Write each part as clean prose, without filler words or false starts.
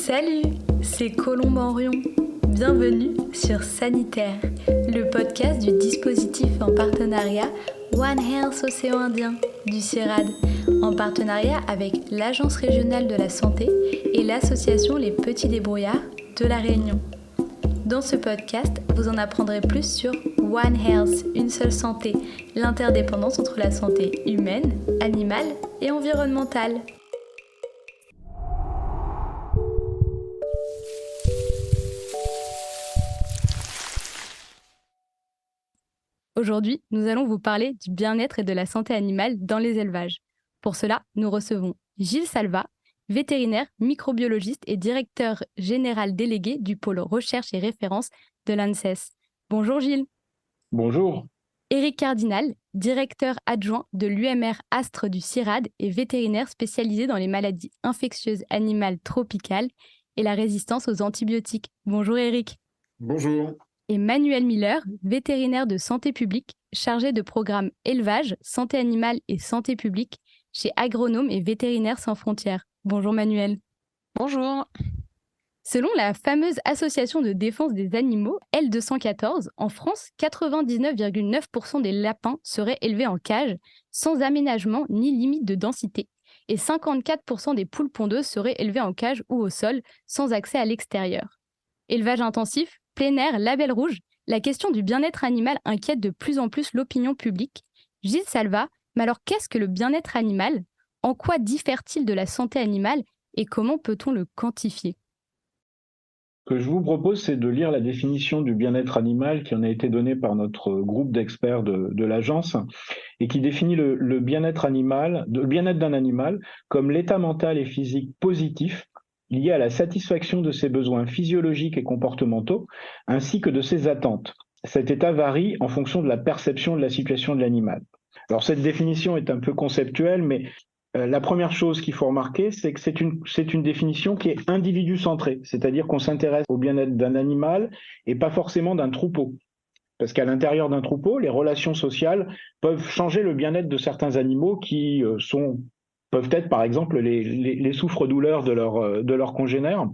Salut, c'est Colombe Henrion. Bienvenue sur Sanitaire, le podcast du dispositif en partenariat One Health Océan Indien du CIRAD, en partenariat avec l'Agence régionale de la santé et l'association Les Petits Débrouillards de La Réunion. Dans ce podcast, vous en apprendrez plus sur One Health, une seule santé, l'interdépendance entre la santé humaine, animale et environnementale. Aujourd'hui, nous allons vous parler du bien-être et de la santé animale dans les élevages. Pour cela, nous recevons Gilles Salva, vétérinaire, microbiologiste et directeur général délégué du pôle recherche et référence de l'ANSES. Bonjour Gilles. Bonjour. Éric Cardinal, directeur adjoint de l'UMR Astre du CIRAD et vétérinaire spécialisé dans les maladies infectieuses animales tropicales et la résistance aux antibiotiques. Bonjour Éric. Bonjour. Et Manuel Miller, vétérinaire de santé publique, chargé de programme élevage, santé animale et santé publique chez Agronomes et Vétérinaires sans frontières. Bonjour Manuel. Bonjour. Selon la fameuse Association de défense des animaux, L214, en France, 99,9% des lapins seraient élevés en cage, sans aménagement ni limite de densité, et 54% des poules pondeuses seraient élevées en cage ou au sol, sans accès à l'extérieur. Élevage intensif, plein air, label rouge, la question du bien-être animal inquiète de plus en plus l'opinion publique. Gilles Salva, mais alors qu'est-ce que le bien-être animal ? En quoi diffère-t-il de la santé animale et comment peut-on le quantifier ? Ce que je vous propose, c'est de lire la définition du bien-être animal qui en a été donnée par notre groupe d'experts de l'agence et qui définit le bien-être animal, le bien-être d'un animal comme l'état mental et physique positif lié à la satisfaction de ses besoins physiologiques et comportementaux, ainsi que de ses attentes. Cet état varie en fonction de la perception de la situation de l'animal. Alors cette définition est un peu conceptuelle, mais la première chose qu'il faut remarquer, c'est que c'est une définition qui est individu-centrée, c'est-à-dire qu'on s'intéresse au bien-être d'un animal et pas forcément d'un troupeau. Parce qu'à l'intérieur d'un troupeau, les relations sociales peuvent changer le bien-être de certains animaux qui peuvent être par exemple les souffres-douleurs de leurs congénères.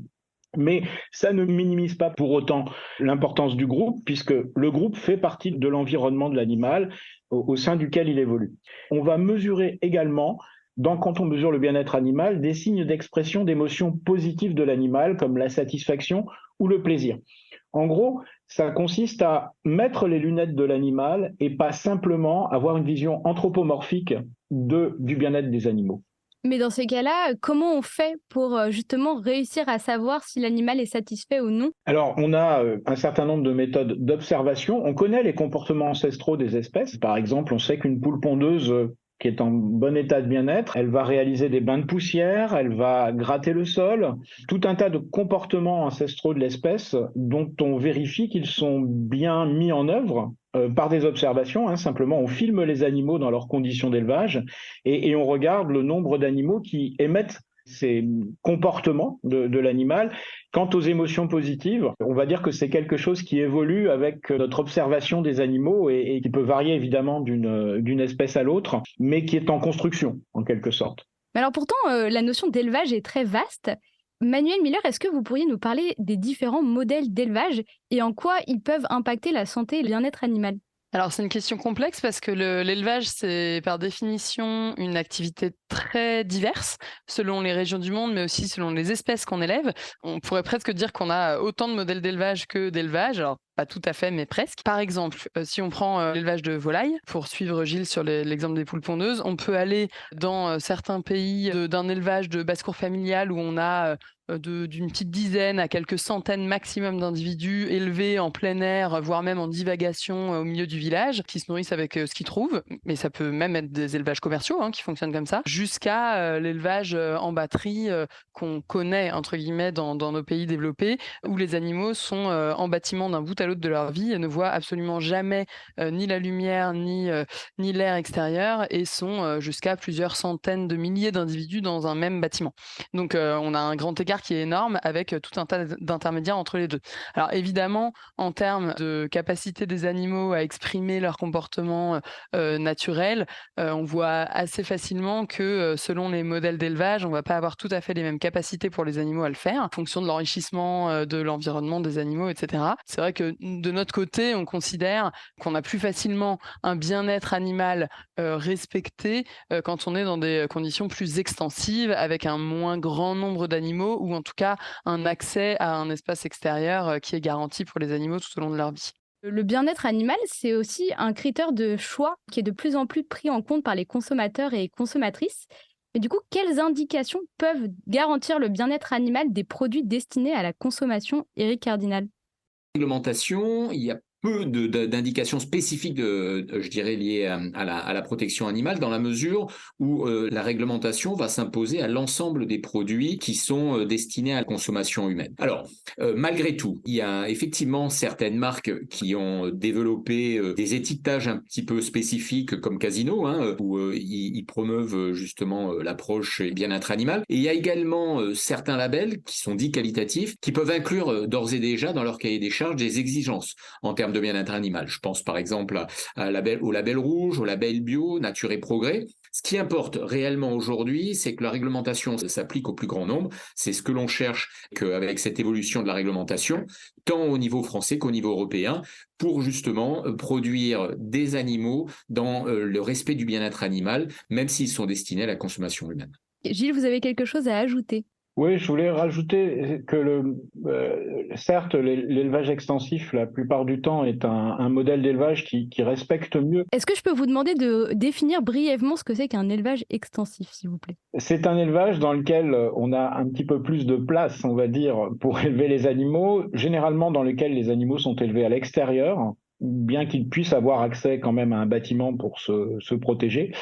Mais ça ne minimise pas pour autant l'importance du groupe, puisque le groupe fait partie de l'environnement de l'animal au sein duquel il évolue. On va mesurer également, quand on mesure le bien-être animal, des signes d'expression d'émotions positives de l'animal, comme la satisfaction ou le plaisir. En gros, ça consiste à mettre les lunettes de l'animal et pas simplement avoir une vision anthropomorphique du bien-être des animaux. Mais dans ces cas-là, comment on fait pour justement réussir à savoir si l'animal est satisfait ou non ? Alors, on a un certain nombre de méthodes d'observation. On connaît les comportements ancestraux des espèces. Par exemple, on sait qu'une poule pondeuse qui est en bon état de bien-être, elle va réaliser des bains de poussière, elle va gratter le sol, tout un tas de comportements ancestraux de l'espèce dont on vérifie qu'ils sont bien mis en œuvre par des observations. Simplement, on filme les animaux dans leurs conditions d'élevage et on regarde le nombre d'animaux qui émettent ces comportements de l'animal. Quant aux émotions positives, on va dire que c'est quelque chose qui évolue avec notre observation des animaux et qui peut varier évidemment d'une espèce à l'autre, mais qui est en construction en quelque sorte. Mais alors pourtant, la notion d'élevage est très vaste. Manuel Miller, est-ce que vous pourriez nous parler des différents modèles d'élevage et en quoi ils peuvent impacter la santé et le bien-être animal ? Alors, c'est une question complexe parce que l'élevage, c'est par définition une activité très diverse selon les régions du monde, mais aussi selon les espèces qu'on élève. On pourrait presque dire qu'on a autant de modèles d'élevage que d'élevage. Alors, pas tout à fait, mais presque. Par exemple, si on prend l'élevage de volailles, pour suivre Gilles sur l'exemple des poules pondeuses, on peut aller dans certains pays d'un élevage de basse-cour familiale où on a d'une petite dizaine à quelques centaines maximum d'individus élevés en plein air, voire même en divagation au milieu du village, qui se nourrissent avec ce qu'ils trouvent. Mais ça peut même être des élevages commerciaux qui fonctionnent comme ça, jusqu'à l'élevage en batterie qu'on connaît, entre guillemets, dans nos pays développés, où les animaux sont en bâtiment d'un bout à l'autre de leur vie, ne voient absolument jamais ni la lumière, ni l'air extérieur et sont jusqu'à plusieurs centaines de milliers d'individus dans un même bâtiment. Donc on a un grand écart qui est énorme avec tout un tas d'intermédiaires entre les deux. Alors évidemment, en termes de capacité des animaux à exprimer leur comportement naturel, on voit assez facilement que selon les modèles d'élevage, on ne va pas avoir tout à fait les mêmes capacités pour les animaux à le faire, en fonction de l'enrichissement de l'environnement des animaux, etc. C'est vrai que de notre côté, on considère qu'on a plus facilement un bien-être animal respecté quand on est dans des conditions plus extensives, avec un moins grand nombre d'animaux, ou en tout cas un accès à un espace extérieur qui est garanti pour les animaux tout au long de leur vie. Le bien-être animal, c'est aussi un critère de choix qui est de plus en plus pris en compte par les consommateurs et consommatrices. Mais du coup, quelles indications peuvent garantir le bien-être animal des produits destinés à la consommation, Éric Cardinal? Réglementation, il y a peu d'indications spécifiques, je dirais, liées à la protection animale, dans la mesure où la réglementation va s'imposer à l'ensemble des produits qui sont destinés à la consommation humaine. Alors, malgré tout, il y a effectivement certaines marques qui ont développé des étiquetages un petit peu spécifiques, comme Casino, où ils promeuvent justement l'approche bien-être animal. Et il y a également certains labels qui sont dits qualitatifs, qui peuvent inclure d'ores et déjà dans leur cahier des charges des exigences en termes de bien-être animal. Je pense par exemple au label rouge, au label bio, nature et progrès. Ce qui importe réellement aujourd'hui, c'est que la réglementation s'applique au plus grand nombre. C'est ce que l'on cherche avec cette évolution de la réglementation, tant au niveau français qu'au niveau européen, pour justement produire des animaux dans le respect du bien-être animal, même s'ils sont destinés à la consommation humaine. Gilles, vous avez quelque chose à ajouter? Oui, je voulais rajouter que certes, l'élevage extensif, la plupart du temps, est un modèle d'élevage qui respecte mieux. Est-ce que je peux vous demander de définir brièvement ce que c'est qu'un élevage extensif, s'il vous plaît? C'est un élevage dans lequel on a un petit peu plus de place, on va dire, pour élever les animaux, généralement dans lequel les animaux sont élevés à l'extérieur, bien qu'ils puissent avoir accès quand même à un bâtiment pour se protéger,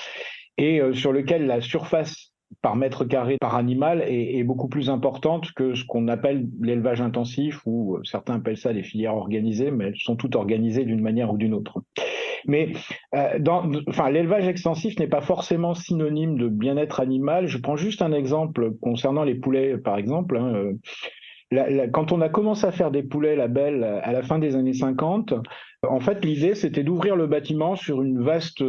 et sur lequel la surface par mètre carré par animal est beaucoup plus importante que ce qu'on appelle l'élevage intensif, ou certains appellent ça des filières organisées, mais elles sont toutes organisées d'une manière ou d'une autre. Mais l'élevage extensif n'est pas forcément synonyme de bien-être animal. Je prends juste un exemple concernant les poulets, par exemple. Quand on a commencé à faire des poulets labels à la fin des années 50, en fait, l'idée, c'était d'ouvrir le bâtiment sur une vaste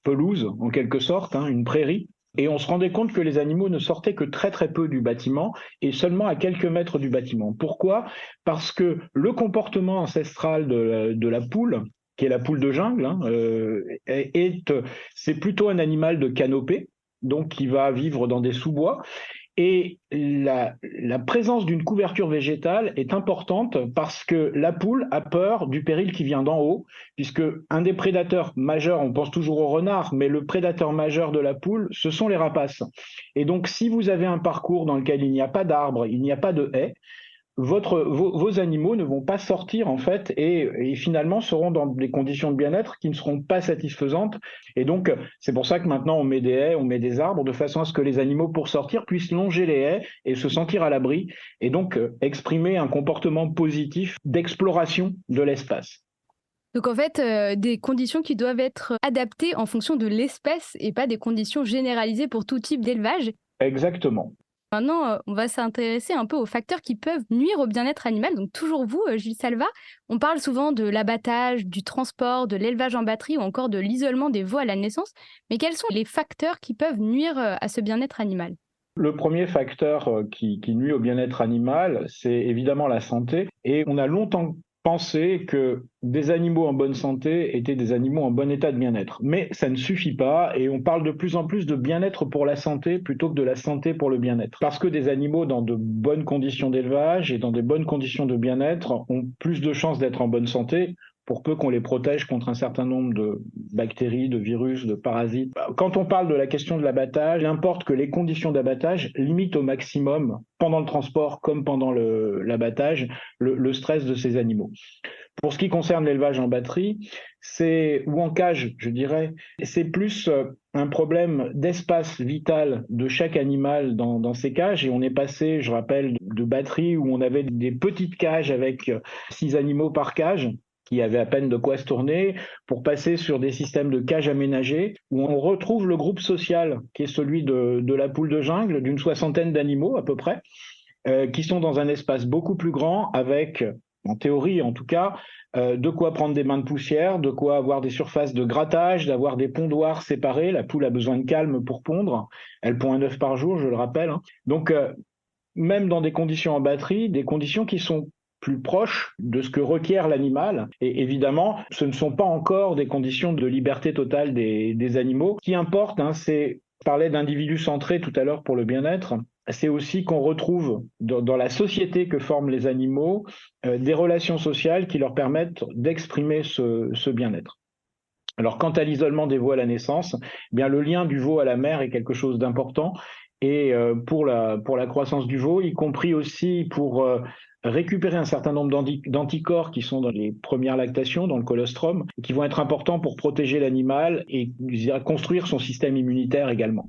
pelouse, en quelque sorte, une prairie. Et on se rendait compte que les animaux ne sortaient que très très peu du bâtiment et seulement à quelques mètres du bâtiment. Pourquoi ? Parce que le comportement ancestral de la poule, qui est la poule de jungle, c'est plutôt un animal de canopée, donc qui va vivre dans des sous-bois. Et la présence d'une couverture végétale est importante parce que la poule a peur du péril qui vient d'en haut, puisque un des prédateurs majeurs, on pense toujours au renard, mais le prédateur majeur de la poule, ce sont les rapaces. Et donc, si vous avez un parcours dans lequel il n'y a pas d'arbres, il n'y a pas de haies, vos animaux ne vont pas sortir en fait et finalement seront dans des conditions de bien-être qui ne seront pas satisfaisantes. Et donc, c'est pour ça que maintenant on met des haies, on met des arbres de façon à ce que les animaux pour sortir puissent longer les haies et se sentir à l'abri et donc exprimer un comportement positif d'exploration de l'espace. Donc en fait, des conditions qui doivent être adaptées en fonction de l'espèce et pas des conditions généralisées pour tout type d'élevage. Exactement. Maintenant, on va s'intéresser un peu aux facteurs qui peuvent nuire au bien-être animal. Donc toujours vous, Gilles Salva, on parle souvent de l'abattage, du transport, de l'élevage en batterie ou encore de l'isolement des veaux à la naissance. Mais quels sont les facteurs qui peuvent nuire à ce bien-être animal ? Le premier facteur qui nuit au bien-être animal, c'est évidemment la santé. Et on a longtemps pensé que des animaux en bonne santé étaient des animaux en bon état de bien-être. Mais ça ne suffit pas et on parle de plus en plus de bien-être pour la santé plutôt que de la santé pour le bien-être. Parce que des animaux dans de bonnes conditions d'élevage et dans des bonnes conditions de bien-être ont plus de chances d'être en bonne santé pour peu qu'on les protège contre un certain nombre de bactéries, de virus, de parasites. Quand on parle de la question de l'abattage, il importe que les conditions d'abattage limitent au maximum, pendant le transport comme pendant l'abattage, le stress de ces animaux. Pour ce qui concerne l'élevage en batterie, ou en cage, je dirais, c'est plus un problème d'espace vital de chaque animal dans ces cages. Et on est passé, je rappelle, de batterie où on avait des petites cages avec 6 animaux par cage, qui avaient à peine de quoi se tourner, pour passer sur des systèmes de cages aménagées, où on retrouve le groupe social, qui est celui de la poule de jungle, d'une 60aine d'animaux à peu près, qui sont dans un espace beaucoup plus grand, avec, en théorie en tout cas, de quoi prendre des bains de poussière, de quoi avoir des surfaces de grattage, d'avoir des pondoirs séparés. La poule a besoin de calme pour pondre. Elle pond un œuf par jour, je le rappelle. Donc, même dans des conditions en batterie, des conditions qui sont plus proches de ce que requiert l'animal. Et évidemment, ce ne sont pas encore des conditions de liberté totale des animaux. Ce qui importe, c'est, je parlais d'individus centrés tout à l'heure pour le bien-être, c'est aussi qu'on retrouve dans la société que forment les animaux des relations sociales qui leur permettent d'exprimer ce bien-être. Alors, quant à l'isolement des veaux à la naissance, eh bien, le lien du veau à la mère est quelque chose d'important. Et pour la croissance du veau, y compris aussi pour récupérer un certain nombre d'anticorps qui sont dans les premières lactations, dans le colostrum, et qui vont être importants pour protéger l'animal et construire son système immunitaire également.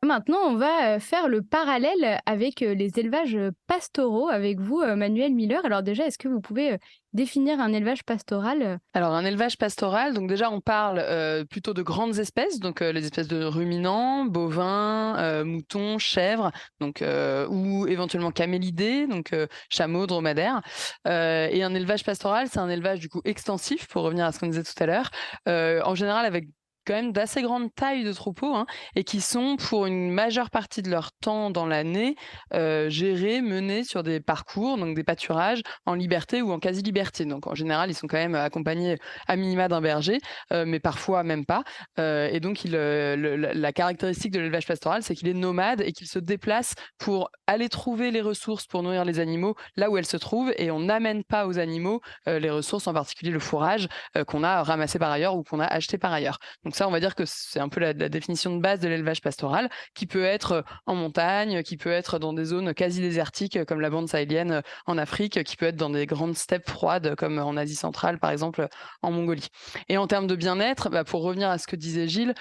Maintenant, on va faire le parallèle avec les élevages pastoraux avec vous, Manuel Miller. Alors déjà, est-ce que vous pouvez définir un élevage pastoral? Alors, un élevage pastoral, donc déjà, on parle plutôt de grandes espèces, donc les espèces de ruminants, bovins, moutons, chèvres, donc, ou éventuellement camélidés, donc chameaux, dromadaires. Et un élevage pastoral, c'est un élevage du coup extensif, pour revenir à ce qu'on disait tout à l'heure, en général avec quand même d'assez grande taille de troupeaux, et qui sont pour une majeure partie de leur temps dans l'année gérés, menés sur des parcours, donc des pâturages en liberté ou en quasi-liberté. Donc en général, ils sont quand même accompagnés à minima d'un berger, mais parfois même pas. Et donc la caractéristique de l'élevage pastoral, c'est qu'il est nomade et qu'il se déplace pour aller trouver les ressources pour nourrir les animaux là où elles se trouvent, et on n'amène pas aux animaux les ressources, en particulier le fourrage qu'on a ramassé par ailleurs ou qu'on a acheté par ailleurs. Donc ça, on va dire que c'est un peu la définition de base de l'élevage pastoral, qui peut être en montagne, qui peut être dans des zones quasi désertiques comme la bande sahélienne en Afrique, qui peut être dans des grandes steppes froides comme en Asie centrale, par exemple en Mongolie. Et en termes de bien-être, pour revenir à ce que disait Gilles,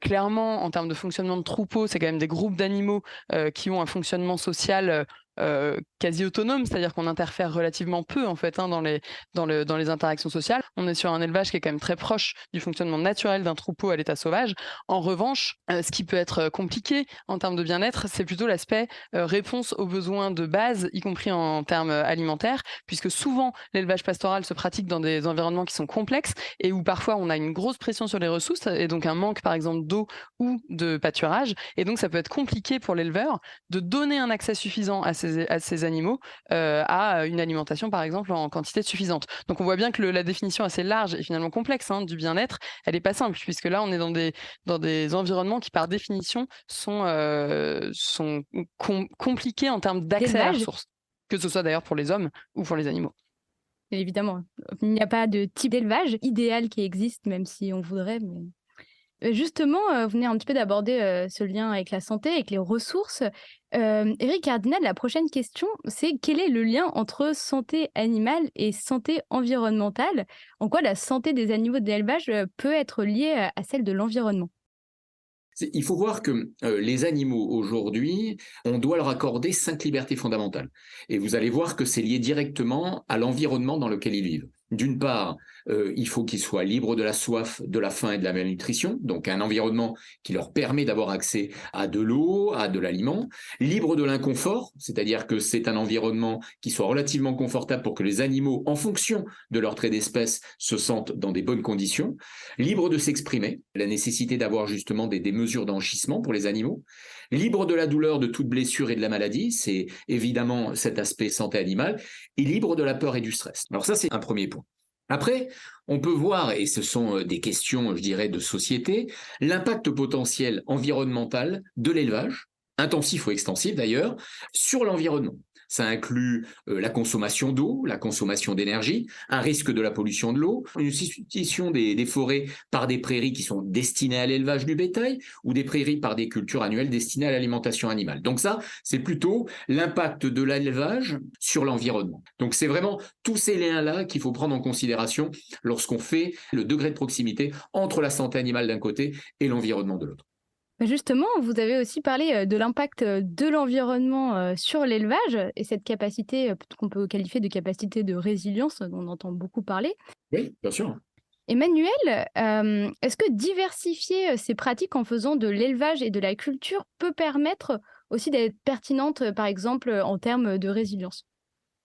clairement, en termes de fonctionnement de troupeau, c'est quand même des groupes d'animaux qui ont un fonctionnement social quasi autonome, c'est-à-dire qu'on interfère relativement peu en fait dans les interactions sociales. On est sur un élevage qui est quand même très proche du fonctionnement naturel d'un troupeau à l'état sauvage. En revanche, ce qui peut être compliqué en termes de bien-être, c'est plutôt l'aspect réponse aux besoins de base, y compris en termes alimentaires, puisque souvent l'élevage pastoral se pratique dans des environnements qui sont complexes et où parfois on a une grosse pression sur les ressources et donc un manque par exemple d'eau ou de pâturage, et donc ça peut être compliqué pour l'éleveur de donner un accès suffisant à ces animaux à une alimentation par exemple en quantité suffisante. Donc on voit bien que la définition assez large et finalement complexe du bien-être, elle n'est pas simple, puisque là on est dans des environnements qui par définition sont compliqués en termes d'accès à la ressource, que ce soit d'ailleurs pour les hommes ou pour les animaux. Évidemment, il n'y a pas de type d'élevage idéal qui existe, même si on voudrait, mais... Justement, vous venez un petit peu d'aborder ce lien avec la santé, avec les ressources. Éric Cardinal, la prochaine question, c'est quel est le lien entre santé animale et santé environnementale? En quoi la santé des animaux de l'élevage peut être liée à celle de l'environnement? Il faut voir que les animaux aujourd'hui, on doit leur accorder 5 libertés fondamentales. Et vous allez voir que c'est lié directement à l'environnement dans lequel ils vivent. D'une part, il faut qu'ils soient libres de la soif, de la faim et de la malnutrition, donc un environnement qui leur permet d'avoir accès à de l'eau, à de l'aliment, libre de l'inconfort, c'est-à-dire que c'est un environnement qui soit relativement confortable pour que les animaux, en fonction de leur trait d'espèce, se sentent dans des bonnes conditions, libre de s'exprimer, la nécessité d'avoir justement des mesures d'enrichissement pour les animaux, libre de la douleur, de toute blessure et de la maladie, c'est évidemment cet aspect santé animale, et libre de la peur et du stress. Alors ça, c'est un premier point. Après, on peut voir, et ce sont des questions, je dirais, de société, l'impact potentiel environnemental de l'élevage intensif ou extensif d'ailleurs, sur l'environnement. Ça inclut la consommation d'eau, la consommation d'énergie, un risque de la pollution de l'eau, une substitution des forêts par des prairies qui sont destinées à l'élevage du bétail ou des prairies par des cultures annuelles destinées à l'alimentation animale. Donc ça, c'est plutôt l'impact de l'élevage sur l'environnement. Donc c'est vraiment tous ces liens-là qu'il faut prendre en considération lorsqu'on fait le degré de proximité entre la santé animale d'un côté et l'environnement de l'autre. Justement, vous avez aussi parlé de l'impact de l'environnement sur l'élevage et cette capacité qu'on peut qualifier de capacité de résilience dont on entend beaucoup parler. Oui, bien sûr. Emmanuel, est-ce que diversifier ces pratiques en faisant de l'élevage et de la culture peut permettre aussi d'être pertinente, par exemple, en termes de résilience?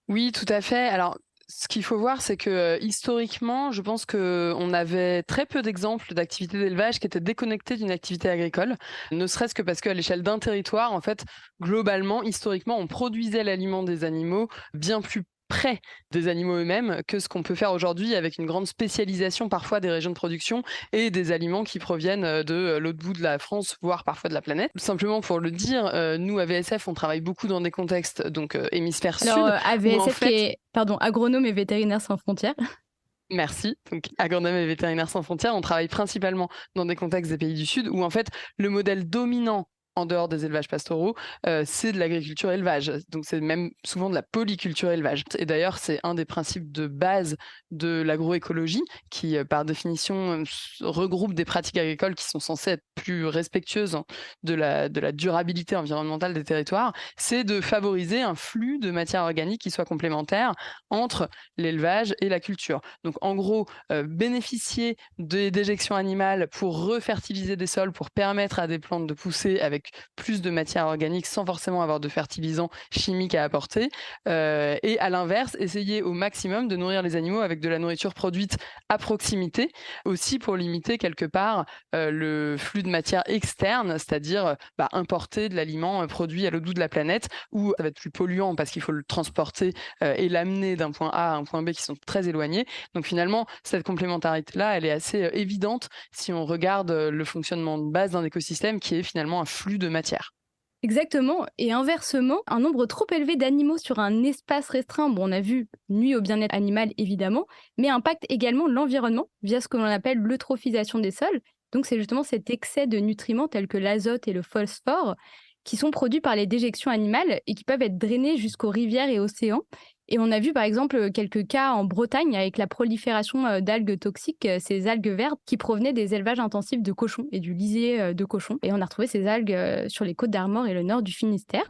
Oui, tout à fait. Alors, ce qu'il faut voir, c'est que historiquement, je pense qu'on avait très peu d'exemples d'activités d'élevage qui étaient déconnectées d'une activité agricole, ne serait-ce que parce qu'à l'échelle d'un territoire, en fait, globalement, historiquement, on produisait l'aliment des animaux bien plus près des animaux eux-mêmes que ce qu'on peut faire aujourd'hui avec une grande spécialisation parfois des régions de production et des aliments qui proviennent de l'autre bout de la France, voire parfois de la planète. Simplement pour le dire, nous à VSF, on travaille beaucoup dans des contextes donc hémisphère sud. Alors, AVSF en fait... qui est, agronome et vétérinaire sans frontières. Merci. Donc, Agronome et Vétérinaires sans frontières, on travaille principalement dans des contextes des pays du Sud où en fait le modèle dominant en dehors des élevages pastoraux, c'est de l'agriculture élevage. Donc c'est même souvent de la polyculture élevage. Et d'ailleurs, c'est un des principes de base de l'agroécologie qui, par définition, regroupe des pratiques agricoles qui sont censées être plus respectueuses de la durabilité environnementale des territoires. C'est de favoriser un flux de matières organiques qui soit complémentaire entre l'élevage et la culture. Donc en gros, bénéficier des déjections animales pour refertiliser des sols, pour permettre à des plantes de pousser avec plus de matière organique sans forcément avoir de fertilisants chimiques à apporter. Et à l'inverse, essayer au maximum de nourrir les animaux avec de la nourriture produite à proximité, aussi pour limiter quelque part le flux de matière externe, c'est-à-dire importer de l'aliment produit à l'autre bout de la planète, où ça va être plus polluant parce qu'il faut le transporter et l'amener d'un point A à un point B qui sont très éloignés. Donc finalement, cette complémentarité-là, elle est assez évidente si on regarde le fonctionnement de base d'un écosystème qui est finalement un flux de matière. Exactement. Et inversement, un nombre trop élevé d'animaux sur un espace restreint, on a vu, nuit au bien-être animal évidemment, mais impacte également l'environnement via ce que l'on appelle l'eutrophisation des sols. Donc c'est justement cet excès de nutriments tels que l'azote et le phosphore qui sont produits par les déjections animales et qui peuvent être drainés jusqu'aux rivières et océans. Et on a vu par exemple quelques cas en Bretagne avec la prolifération d'algues toxiques, ces algues vertes qui provenaient des élevages intensifs de cochons et du lisier de cochons. Et on a retrouvé ces algues sur les côtes d'Armor et le nord du Finistère.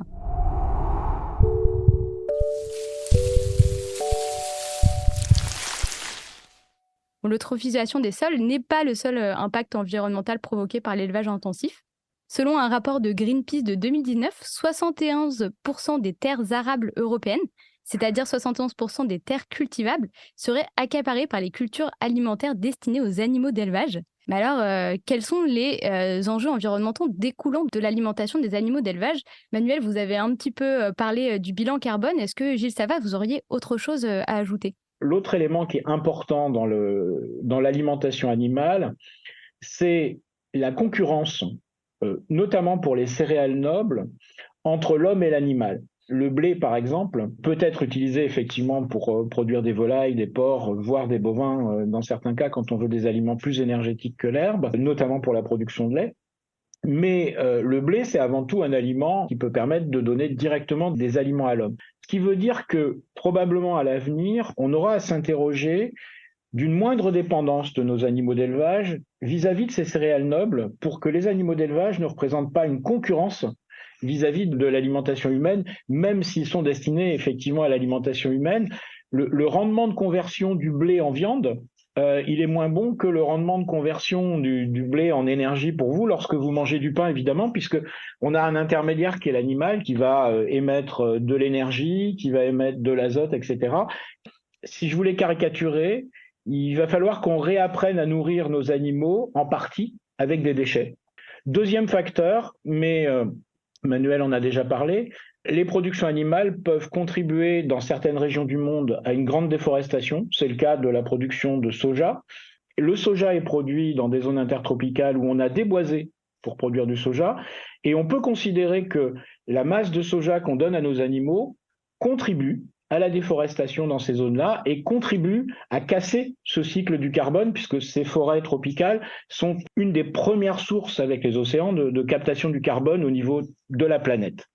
L'eutrophisation des sols n'est pas le seul impact environnemental provoqué par l'élevage intensif. Selon un rapport de Greenpeace de 2019, 71% des terres arables européennes, c'est-à-dire 71% des terres cultivables, seraient accaparées par les cultures alimentaires destinées aux animaux d'élevage. Mais alors, quels sont les enjeux environnementaux découlant de l'alimentation des animaux d'élevage? Manuel, vous avez un petit peu parlé du bilan carbone. Est-ce que, Gilles Savas, vous auriez autre chose à ajouter? L'autre élément qui est important dans l'alimentation animale, c'est la concurrence, notamment pour les céréales nobles, entre l'homme et l'animal. Le blé, par exemple, peut être utilisé effectivement pour produire des volailles, des porcs, voire des bovins, dans certains cas, quand on veut des aliments plus énergétiques que l'herbe, notamment pour la production de lait. Mais le blé, c'est avant tout un aliment qui peut permettre de donner directement des aliments à l'homme. Ce qui veut dire que probablement à l'avenir, on aura à s'interroger d'une moindre dépendance de nos animaux d'élevage vis-à-vis de ces céréales nobles pour que les animaux d'élevage ne représentent pas une concurrence vis-à-vis de l'alimentation humaine, même s'ils sont destinés effectivement à l'alimentation humaine. Le rendement de conversion du blé en viande, il est moins bon que le rendement de conversion du blé en énergie pour vous lorsque vous mangez du pain, évidemment, puisque on a un intermédiaire qui est l'animal qui va émettre de l'énergie, qui va émettre de l'azote, etc. Si je voulais caricaturer, il va falloir qu'on réapprenne à nourrir nos animaux en partie avec des déchets. Deuxième facteur, mais Manuel en a déjà parlé, les productions animales peuvent contribuer dans certaines régions du monde à une grande déforestation. C'est le cas de la production de soja. Le soja est produit dans des zones intertropicales où on a déboisé pour produire du soja. Et on peut considérer que la masse de soja qu'on donne à nos animaux contribue à la déforestation dans ces zones-là et contribue à casser ce cycle du carbone, puisque ces forêts tropicales sont une des premières sources avec les océans de captation du carbone au niveau de la planète.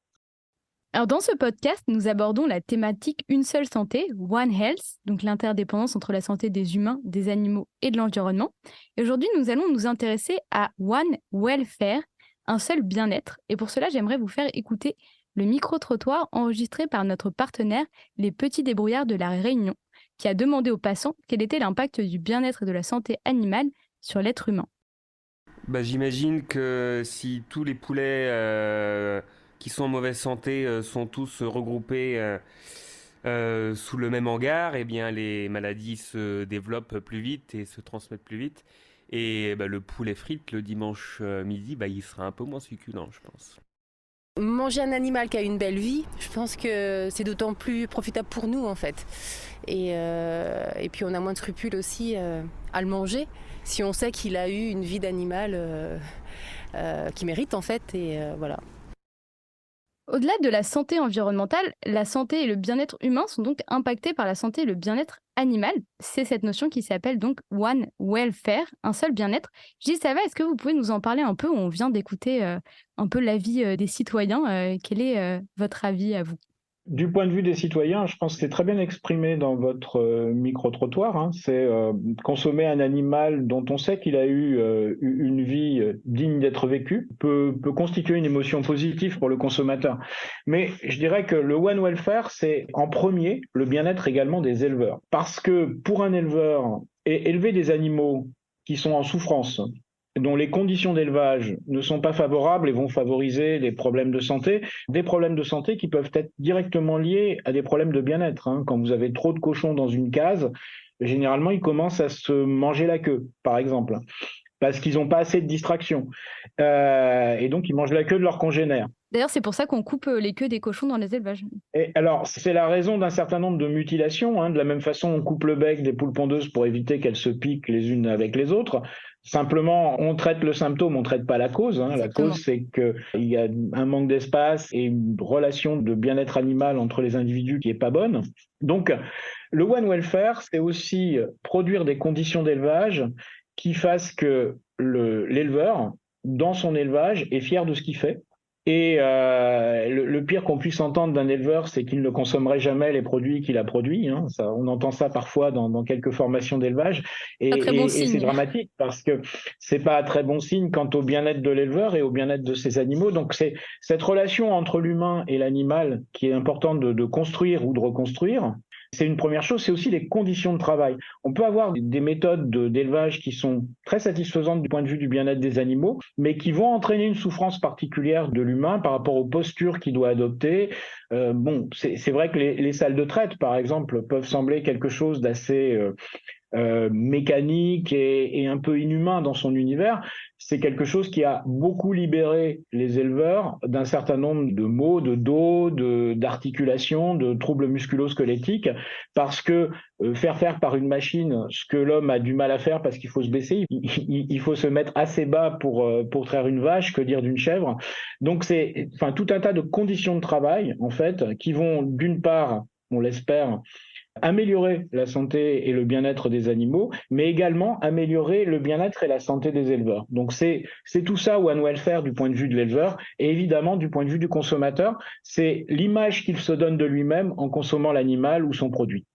Alors dans ce podcast, nous abordons la thématique Une seule santé, One Health, donc l'interdépendance entre la santé des humains, des animaux et de l'environnement. Et aujourd'hui, nous allons nous intéresser à One Welfare, un seul bien-être. Et pour cela, j'aimerais vous faire écouter le micro-trottoir enregistré par notre partenaire, les Petits Débrouillards de La Réunion, qui a demandé aux passants quel était l'impact du bien-être et de la santé animale sur l'être humain. J'imagine que si tous les poulets qui sont en mauvaise santé sont tous regroupés sous le même hangar, eh bien les maladies se développent plus vite et se transmettent plus vite. Et le poulet frite le dimanche midi, il sera un peu moins succulent, je pense. Manger un animal qui a une belle vie, je pense que c'est d'autant plus profitable pour nous en fait. Et puis on a moins de scrupules aussi à le manger si on sait qu'il a eu une vie d'animal qui mérite en fait. Et voilà. Au-delà de la santé environnementale, la santé et le bien-être humain sont donc impactés par la santé et le bien-être animal. C'est cette notion qui s'appelle donc One Welfare, un seul bien-être. Gilles Salvat, est-ce que vous pouvez nous en parler un peu? On vient d'écouter un peu l'avis des citoyens. Quel est votre avis à vous? Du point de vue des citoyens, je pense que c'est très bien exprimé dans votre micro-trottoir. C'est consommer un animal dont on sait qu'il a eu une vie digne d'être vécue peut constituer une émotion positive pour le consommateur. Mais je dirais que le One Welfare, c'est en premier le bien-être également des éleveurs. Parce que pour un éleveur, élever des animaux qui sont en souffrance, dont les conditions d'élevage ne sont pas favorables et vont favoriser des problèmes de santé qui peuvent être directement liés à des problèmes de bien-être. Quand vous avez trop de cochons dans une case, généralement, ils commencent à se manger la queue, par exemple, parce qu'ils n'ont pas assez de distraction. Et donc, ils mangent la queue de leurs congénères. D'ailleurs, c'est pour ça qu'on coupe les queues des cochons dans les élevages. Et alors, c'est la raison d'un certain nombre de mutilations. De la même façon, on coupe le bec des poules pondeuses pour éviter qu'elles se piquent les unes avec les autres. Simplement, on traite le symptôme, on ne traite pas la cause. La cause, c'est qu'il y a un manque d'espace et une relation de bien-être animal entre les individus qui n'est pas bonne. Donc, le One Welfare, c'est aussi produire des conditions d'élevage qui fassent que l'éleveur, dans son élevage, est fier de ce qu'il fait. Et le pire qu'on puisse entendre d'un éleveur, c'est qu'il ne consommerait jamais les produits qu'il a produits. On entend ça parfois dans quelques formations d'élevage. Et c'est dramatique parce que c'est pas un très bon signe quant au bien-être de l'éleveur et au bien-être de ses animaux. Donc c'est cette relation entre l'humain et l'animal qui est importante de construire ou de reconstruire. C'est une première chose, c'est aussi les conditions de travail. On peut avoir des méthodes d'élevage qui sont très satisfaisantes du point de vue du bien-être des animaux, mais qui vont entraîner une souffrance particulière de l'humain par rapport aux postures qu'il doit adopter. C'est vrai que les salles de traite, par exemple, peuvent sembler quelque chose d'assez mécanique et un peu inhumain dans son univers. C'est quelque chose qui a beaucoup libéré les éleveurs d'un certain nombre de maux, de dos, d'articulations, de troubles musculo-squelettiques, parce que faire par une machine ce que l'homme a du mal à faire parce qu'il faut se baisser, il faut se mettre assez bas pour traire une vache, que dire d'une chèvre. Donc c'est tout un tas de conditions de travail, en fait, qui vont d'une part, on l'espère, améliorer la santé et le bien-être des animaux, mais également améliorer le bien-être et la santé des éleveurs. Donc c'est tout ça One Welfare du point de vue de l'éleveur, et évidemment du point de vue du consommateur, c'est l'image qu'il se donne de lui-même en consommant l'animal ou son produit.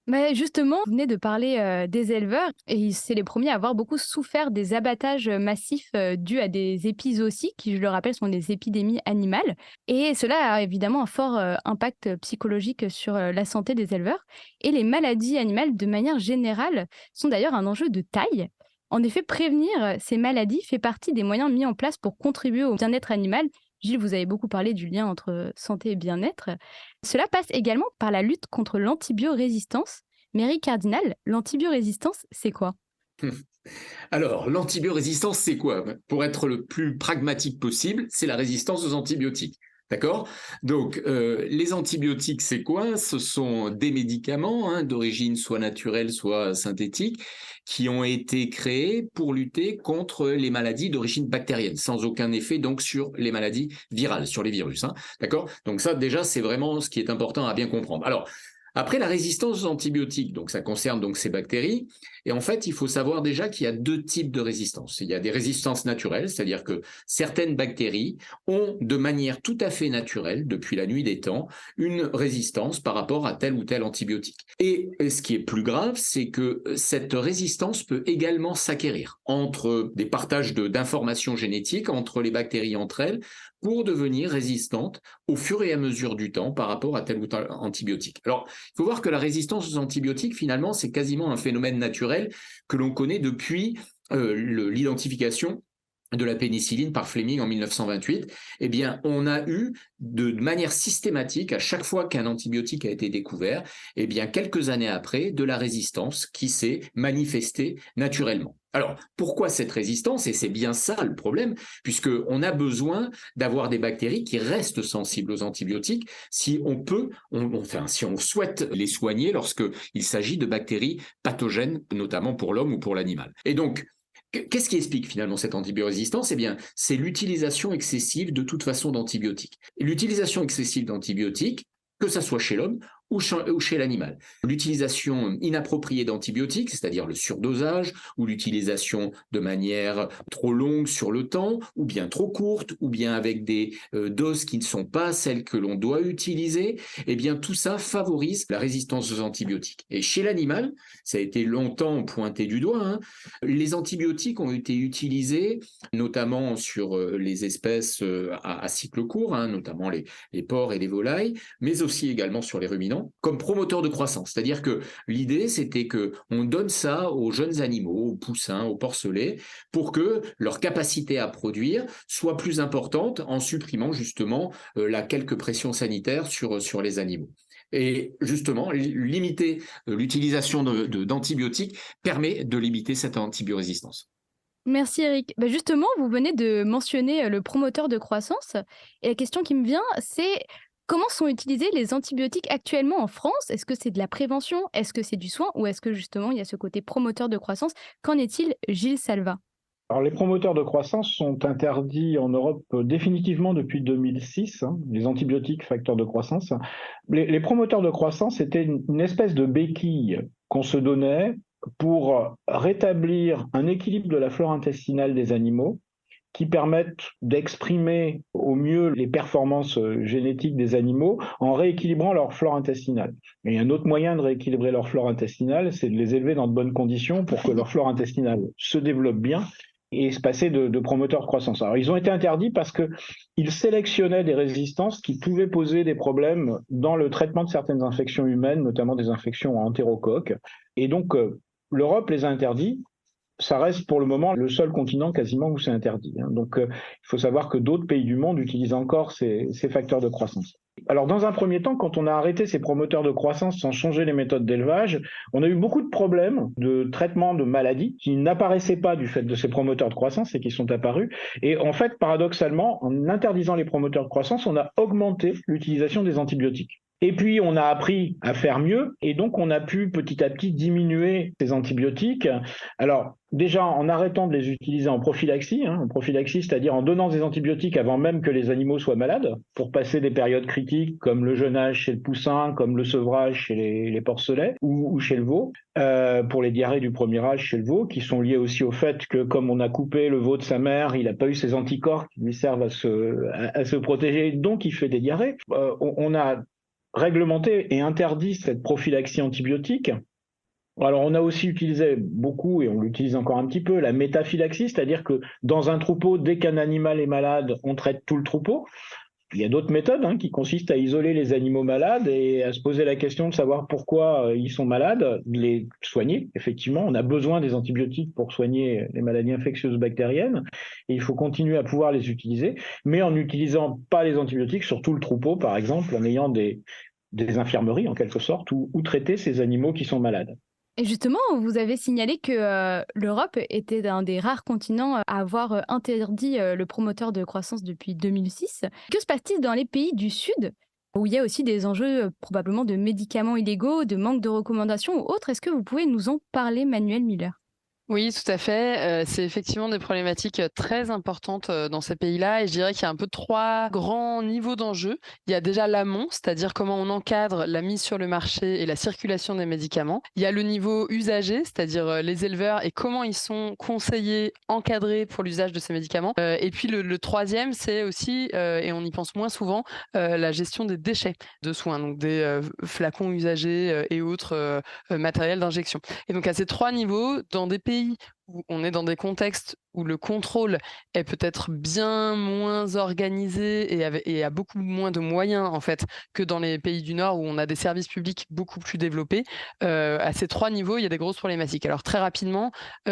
Mais justement, vous venez de parler des éleveurs, et c'est les premiers à avoir beaucoup souffert des abattages massifs dus à des épizooties, qui, je le rappelle, sont des épidémies animales. Et cela a évidemment un fort impact psychologique sur la santé des éleveurs. Et les maladies animales, de manière générale, sont d'ailleurs un enjeu de taille. En effet, prévenir ces maladies fait partie des moyens mis en place pour contribuer au bien-être animal. Gilles, vous avez beaucoup parlé du lien entre santé et bien-être. Cela passe également par la lutte contre l'antibiorésistance. Mairie Cardinal, l'antibiorésistance, c'est quoi? Alors, l'antibiorésistance, c'est quoi? Pour être le plus pragmatique possible, c'est la résistance aux antibiotiques. D'accord? Donc, les antibiotiques, c'est quoi? Ce sont des médicaments d'origine soit naturelle, soit synthétique, qui ont été créés pour lutter contre les maladies d'origine bactérienne, sans aucun effet donc sur les maladies virales, sur les virus. D'accord? Donc ça, déjà, c'est vraiment ce qui est important à bien comprendre. Alors, après la résistance aux antibiotiques, donc ça concerne donc ces bactéries, et en fait, il faut savoir déjà qu'il y a deux types de résistance. Il y a des résistances naturelles, c'est-à-dire que certaines bactéries ont de manière tout à fait naturelle, depuis la nuit des temps, une résistance par rapport à tel ou tel antibiotique. Et ce qui est plus grave, c'est que cette résistance peut également s'acquérir entre des partages d'informations génétiques entre les bactéries entre elles, pour devenir résistantes au fur et à mesure du temps par rapport à tel ou tel antibiotique. Alors, il faut voir que la résistance aux antibiotiques, finalement, c'est quasiment un phénomène naturel que l'on connaît depuis l'identification de la pénicilline par Fleming en 1928, eh bien, on a eu de manière systématique, à chaque fois qu'un antibiotique a été découvert, eh bien, quelques années après, de la résistance qui s'est manifestée naturellement. Alors, pourquoi cette résistance? Et c'est bien ça le problème, puisqu'on a besoin d'avoir des bactéries qui restent sensibles aux antibiotiques si on peut, si on souhaite les soigner lorsqu'il s'agit de bactéries pathogènes, notamment pour l'homme ou pour l'animal. Et donc, qu'est-ce qui explique finalement cette antibiorésistance? Eh bien, c'est l'utilisation excessive de toute façon d'antibiotiques. L'utilisation excessive d'antibiotiques, que ça soit chez l'homme ou chez l'animal. L'utilisation inappropriée d'antibiotiques, c'est-à-dire le surdosage, ou l'utilisation de manière trop longue sur le temps, ou bien trop courte, ou bien avec des doses qui ne sont pas celles que l'on doit utiliser, eh bien tout ça favorise la résistance aux antibiotiques. Et chez l'animal, ça a été longtemps pointé du doigt, les antibiotiques ont été utilisés notamment sur les espèces à cycle court, notamment les porcs et les volailles, mais aussi également sur les ruminants, comme promoteur de croissance. C'est-à-dire que l'idée, c'était qu'on donne ça aux jeunes animaux, aux poussins, aux porcelets, pour que leur capacité à produire soit plus importante en supprimant justement la quelque pression sanitaire sur les animaux. Et justement, limiter l'utilisation d'antibiotiques permet de limiter cette antibiorésistance. Merci Eric. Justement, vous venez de mentionner le promoteur de croissance. Et la question qui me vient, c'est comment sont utilisés les antibiotiques actuellement en France? Est-ce que c'est de la prévention? Est-ce que c'est du soin? Ou est-ce que justement, il y a ce côté promoteur de croissance? Qu'en est-il, Gilles Salva? Alors, les promoteurs de croissance sont interdits en Europe définitivement depuis 2006, les antibiotiques facteurs de croissance. Les promoteurs de croissance étaient une espèce de béquille qu'on se donnait pour rétablir un équilibre de la flore intestinale des animaux qui permettent d'exprimer au mieux les performances génétiques des animaux en rééquilibrant leur flore intestinale. Et un autre moyen de rééquilibrer leur flore intestinale, c'est de les élever dans de bonnes conditions pour que leur flore intestinale se développe bien et se passer de promoteurs de croissance. Alors, ils ont été interdits parce qu'ils sélectionnaient des résistances qui pouvaient poser des problèmes dans le traitement de certaines infections humaines, notamment des infections à entérocoques. Et donc, l'Europe les a interdits. Ça reste pour le moment le seul continent quasiment où c'est interdit. Donc, il faut savoir que d'autres pays du monde utilisent encore ces facteurs de croissance. Alors, dans un premier temps, quand on a arrêté ces promoteurs de croissance sans changer les méthodes d'élevage, on a eu beaucoup de problèmes de traitement de maladies qui n'apparaissaient pas du fait de ces promoteurs de croissance et qui sont apparus. Et en fait, paradoxalement, en interdisant les promoteurs de croissance, on a augmenté l'utilisation des antibiotiques. Et puis, on a appris à faire mieux, et donc on a pu petit à petit diminuer ces antibiotiques. Alors, déjà, en arrêtant de les utiliser en prophylaxie, c'est-à-dire en donnant des antibiotiques avant même que les animaux soient malades, pour passer des périodes critiques comme le jeûnage chez le poussin, comme le sevrage chez les porcelets ou chez le veau, pour les diarrhées du premier âge chez le veau, qui sont liées aussi au fait que comme on a coupé le veau de sa mère, il n'a pas eu ses anticorps qui lui servent à se protéger, donc il fait des diarrhées. On a réglementé et interdit cette prophylaxie antibiotique. Alors, on a aussi utilisé beaucoup, et on l'utilise encore un petit peu, la métaphylaxie, c'est-à-dire que dans un troupeau, dès qu'un animal est malade, on traite tout le troupeau. Il y a d'autres méthodes qui consistent à isoler les animaux malades et à se poser la question de savoir pourquoi ils sont malades, de les soigner. Effectivement, on a besoin des antibiotiques pour soigner les maladies infectieuses bactériennes et il faut continuer à pouvoir les utiliser, mais en n'utilisant pas les antibiotiques sur tout le troupeau, par exemple, en ayant des infirmeries en quelque sorte où traiter ces animaux qui sont malades. Et justement, vous avez signalé que l'Europe était un des rares continents à avoir interdit le promoteur de croissance depuis 2006. Que se passe-t-il dans les pays du Sud, où il y a aussi des enjeux probablement de médicaments illégaux, de manque de recommandations ou autres? Est-ce que vous pouvez nous en parler, Manuel Müller? Oui, tout à fait. C'est effectivement des problématiques très importantes dans ces pays-là. Et je dirais qu'il y a un peu 3 grands niveaux d'enjeux. Il y a déjà l'amont, c'est-à-dire comment on encadre la mise sur le marché et la circulation des médicaments. Il y a le niveau usager, c'est-à-dire les éleveurs et comment ils sont conseillés, encadrés pour l'usage de ces médicaments. Et puis le troisième, c'est aussi, et on y pense moins souvent, la gestion des déchets de soins, donc des flacons usagés et autres matériels d'injection. Et donc à ces 3 niveaux, dans des pays où on est dans des contextes où le contrôle est peut-être bien moins organisé et a beaucoup moins de moyens en fait que dans les pays du Nord où on a des services publics beaucoup plus développés, à ces 3 niveaux, il y a des grosses problématiques. Alors très rapidement,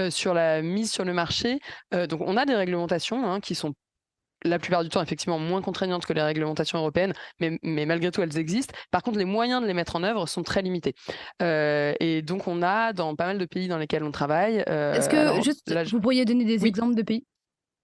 sur la mise sur le marché, donc on a des réglementations qui sont la plupart du temps, effectivement, moins contraignantes que les réglementations européennes, mais malgré tout, elles existent. Par contre, les moyens de les mettre en œuvre sont très limités. Et donc, on a, dans pas mal de pays dans lesquels on travaille... Est-ce que, juste, vous pourriez donner des Oui. exemples de pays?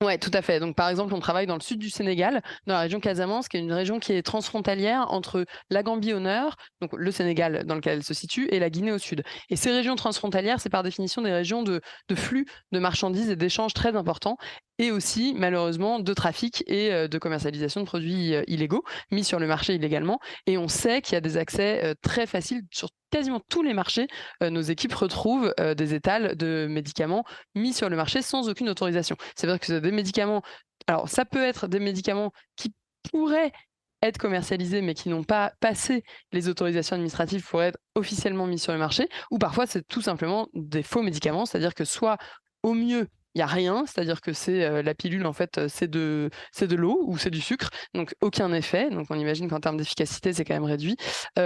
Ouais, tout à fait. Donc, par exemple, on travaille dans le sud du Sénégal, dans la région Casamance, qui est une région qui est transfrontalière entre la Gambie au nord, donc le Sénégal dans lequel elle se situe, et la Guinée au sud. Et ces régions transfrontalières, c'est par définition des régions de flux de marchandises et d'échanges très importants, et aussi, malheureusement, de trafic et de commercialisation de produits illégaux, mis sur le marché illégalement. Et on sait qu'il y a des accès très faciles sur quasiment tous les marchés. Nos équipes retrouvent des étals de médicaments mis sur le marché sans aucune autorisation. C'est-à-dire que c'est des médicaments... Alors, ça peut être des médicaments qui pourraient être commercialisés mais qui n'ont pas passé les autorisations administratives pour être officiellement mis sur le marché, ou parfois c'est tout simplement des faux médicaments, c'est-à-dire que soit au mieux il n'y a rien, c'est-à-dire que c'est la pilule en fait c'est de l'eau ou c'est du sucre, donc aucun effet, donc on imagine qu'en termes d'efficacité c'est quand même réduit,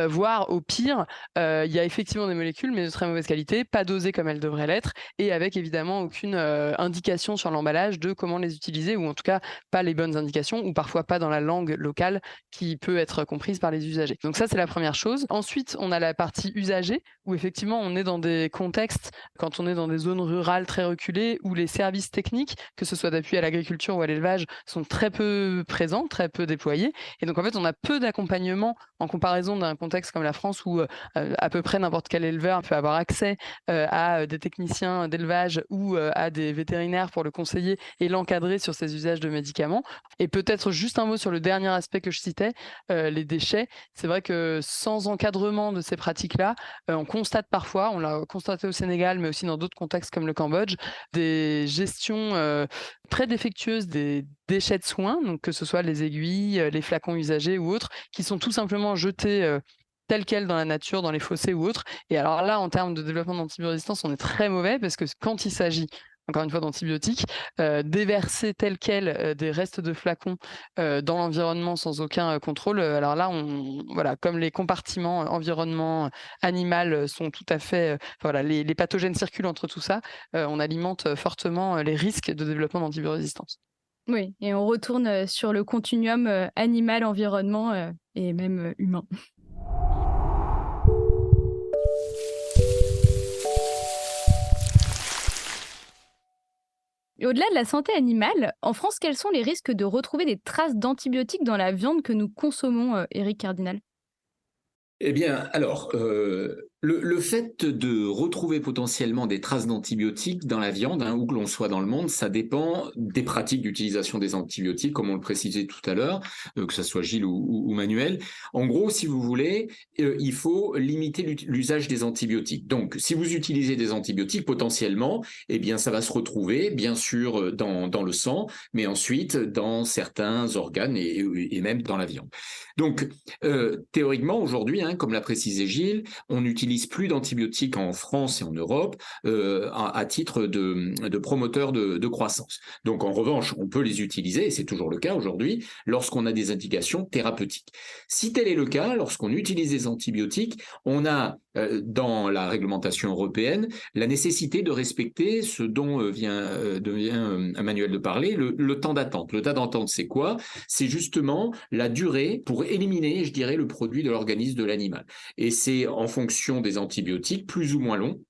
voire au pire il y a effectivement des molécules mais de très mauvaise qualité, pas dosées comme elles devraient l'être et avec évidemment aucune indication sur l'emballage de comment les utiliser, ou en tout cas pas les bonnes indications, ou parfois pas dans la langue locale qui peut être comprise par les usagers. Donc ça c'est la première chose. Ensuite on a la partie usagée où effectivement on est dans des contextes, quand on est dans des zones rurales très reculées où les services techniques, que ce soit d'appui à l'agriculture ou à l'élevage, sont très peu présents, très peu déployés. Et donc en fait on a peu d'accompagnement en comparaison d'un contexte comme la France où à peu près n'importe quel éleveur peut avoir accès à des techniciens d'élevage ou à des vétérinaires pour le conseiller et l'encadrer sur ses usages de médicaments. Et peut-être juste un mot sur le dernier aspect que je citais, les déchets. C'est vrai que sans encadrement de ces pratiques-là, on constate parfois, on l'a constaté au Sénégal, mais aussi dans d'autres contextes comme le Cambodge, des gestions très défectueuses des déchets de soins, donc que ce soit les aiguilles, les flacons usagés ou autres, qui sont tout simplement jetés tels quels dans la nature, dans les fossés ou autres. Et alors là, en termes de développement d'antibiorésistance, on est très mauvais parce que quand il s'agit encore une fois d'antibiotiques, déverser tel quel des restes de flacons dans l'environnement sans aucun contrôle. Alors là, voilà, comme les compartiments environnement animal sont tout à fait, voilà, les pathogènes circulent entre tout ça, on alimente fortement les risques de développement d'antibiorésistance. Oui, et on retourne sur le continuum animal-environnement et même humain. Et au-delà de la santé animale, en France, quels sont les risques de retrouver des traces d'antibiotiques dans la viande que nous consommons, Éric Cardinal? Eh bien, alors, le fait de retrouver potentiellement des traces d'antibiotiques dans la viande, où que l'on soit dans le monde, ça dépend des pratiques d'utilisation des antibiotiques, comme on le précisait tout à l'heure, que ce soit Gilles ou Manuel. En gros, si vous voulez, il faut limiter l'usage des antibiotiques. Donc, si vous utilisez des antibiotiques, potentiellement, eh bien, ça va se retrouver, bien sûr, dans le sang, mais ensuite dans certains organes et même dans la viande. Donc, théoriquement, aujourd'hui, comme l'a précisé Gilles, on n'utilise plus d'antibiotiques en France et en Europe à titre de promoteur de croissance. Donc, en revanche, on peut les utiliser, et c'est toujours le cas aujourd'hui, lorsqu'on a des indications thérapeutiques. Si tel est le cas, lorsqu'on utilise des antibiotiques, on a dans la réglementation européenne la nécessité de respecter ce dont vient Emmanuel de parler, le temps d'attente. Le temps d'attente, c'est quoi? C'est justement la durée pour éliminer, je dirais, le produit de l'organisme de l'animal. Et c'est en fonction des antibiotiques, plus ou moins long,